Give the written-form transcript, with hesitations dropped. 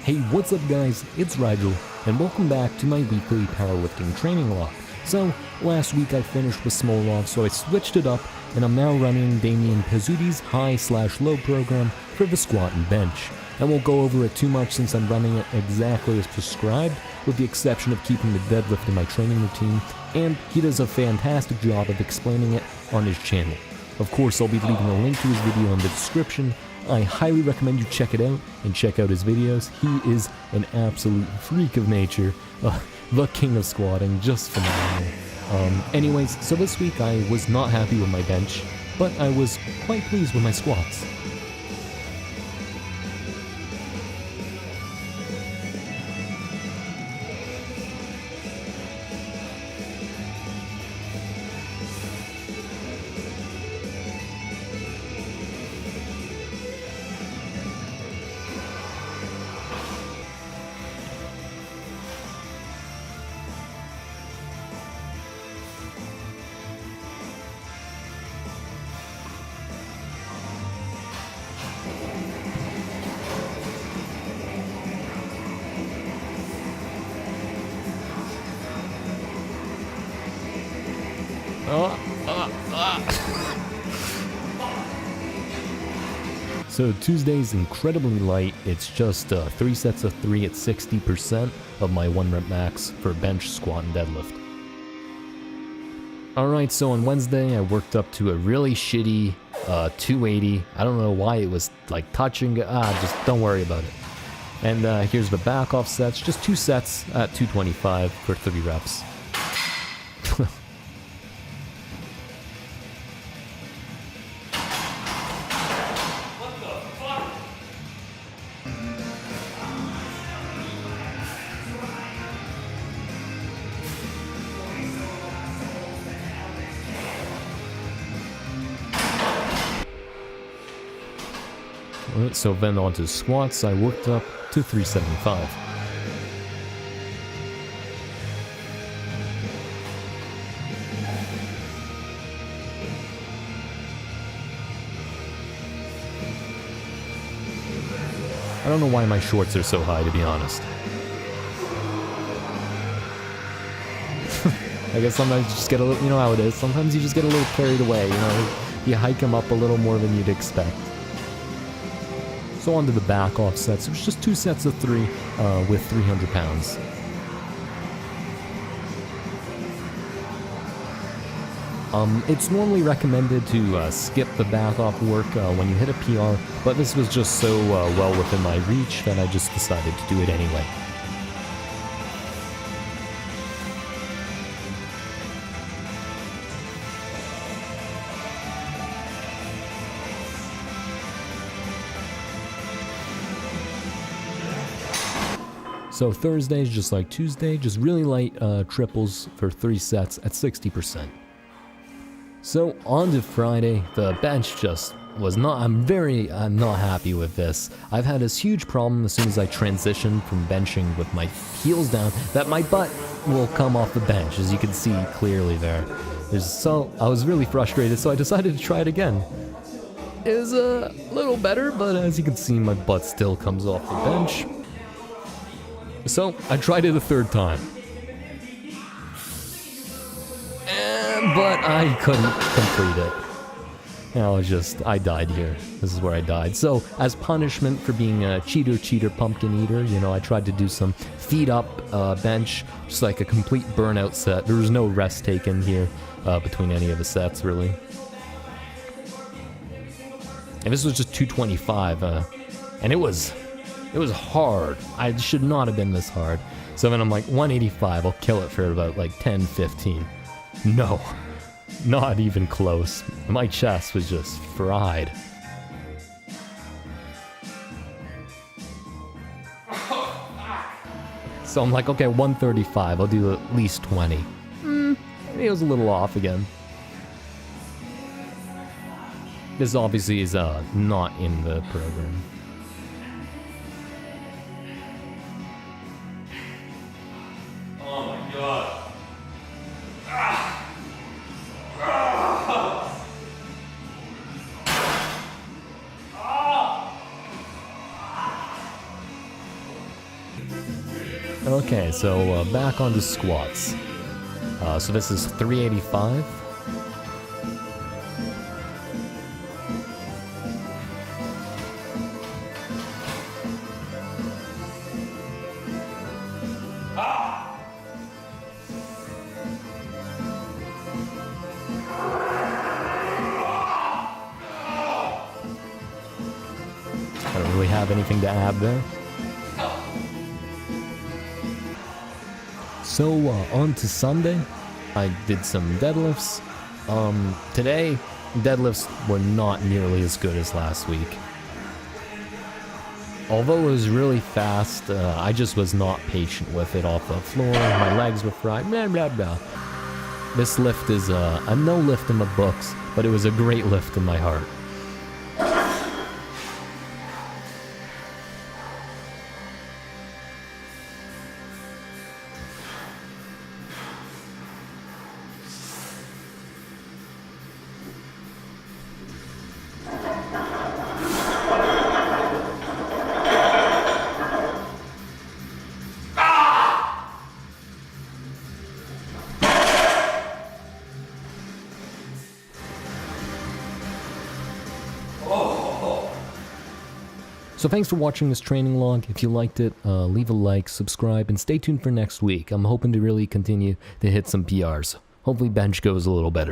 Hey, what's up guys, it's Rigel, and welcome back to my weekly powerlifting training log. So, last week I finished with small log, so I switched it up, and I'm now running Damien Pezzuti's high/low program for the squat and bench. I won't go over it too much since I'm running it exactly as prescribed, with the exception of keeping the deadlift in my training routine, and he does a fantastic job of explaining it on his channel. Of course, I'll be leaving a link to his video in the description. I highly recommend you check it out and check out his videos. He is an absolute freak of nature, the king of squatting, just phenomenal. Anyways, so this week I was not happy with my bench, but I was quite pleased with my squats. So Tuesday's incredibly light. It's just 3 sets of 3 at 60% of my 1 rep max for bench, squat, and deadlift. Alright, so on Wednesday I worked up to a really shitty 280. I don't know why it was like touching, just don't worry about it. And here's the back off sets, just 2 sets at 225 for 3 reps. Alright, so then on to squats, I worked up to 375. I don't know why my shorts are so high, to be honest. I guess sometimes you just get a little, you know how it is, sometimes you just get a little carried away, you know, you hike them up a little more than you'd expect. So on to the back off sets. It was just 2 sets of 3 with 300 pounds. It's normally recommended to skip the back off work when you hit a PR, but this was just so well within my reach that I just decided to do it anyway. So Thursday's just like Tuesday, just really light triples for 3 sets at 60%. So on to Friday, the bench just was not, I'm not happy with this. I've had this huge problem as soon as I transition from benching with my heels down, that my butt will come off the bench, as you can see clearly there. So I was really frustrated, so I decided to try it again. It was a little better, but as you can see, my butt still comes off the bench. So, I tried it a 3rd time. But I couldn't complete it. I died here. This is where I died. So, as punishment for being a cheater, pumpkin eater, you know, I tried to do some feet up bench, just like a complete burnout set. There was no rest taken here between any of the sets, really. And this was just 225, and it was hard. I should not have been this hard. So then I'm like, 185, I'll kill it for about like 10, 15. No, not even close. My chest was just fried. So I'm like, okay, 135, I'll do at least 20. It was a little off again. This obviously is not in the program. Oh my god. Okay, so back onto squats. So this is 385. I don't really have anything to add there. So on to Sunday, I did some deadlifts. Today, deadlifts were not nearly as good as last week. Although it was really fast, I just was not patient with it off the floor. My legs were fried, blah blah blah. This lift is a no lift in the books, but it was a great lift in my heart. So thanks for watching this training log. If you liked it, leave a like, subscribe, and stay tuned for next week. I'm hoping to really continue to hit some PRs. Hopefully bench goes a little better.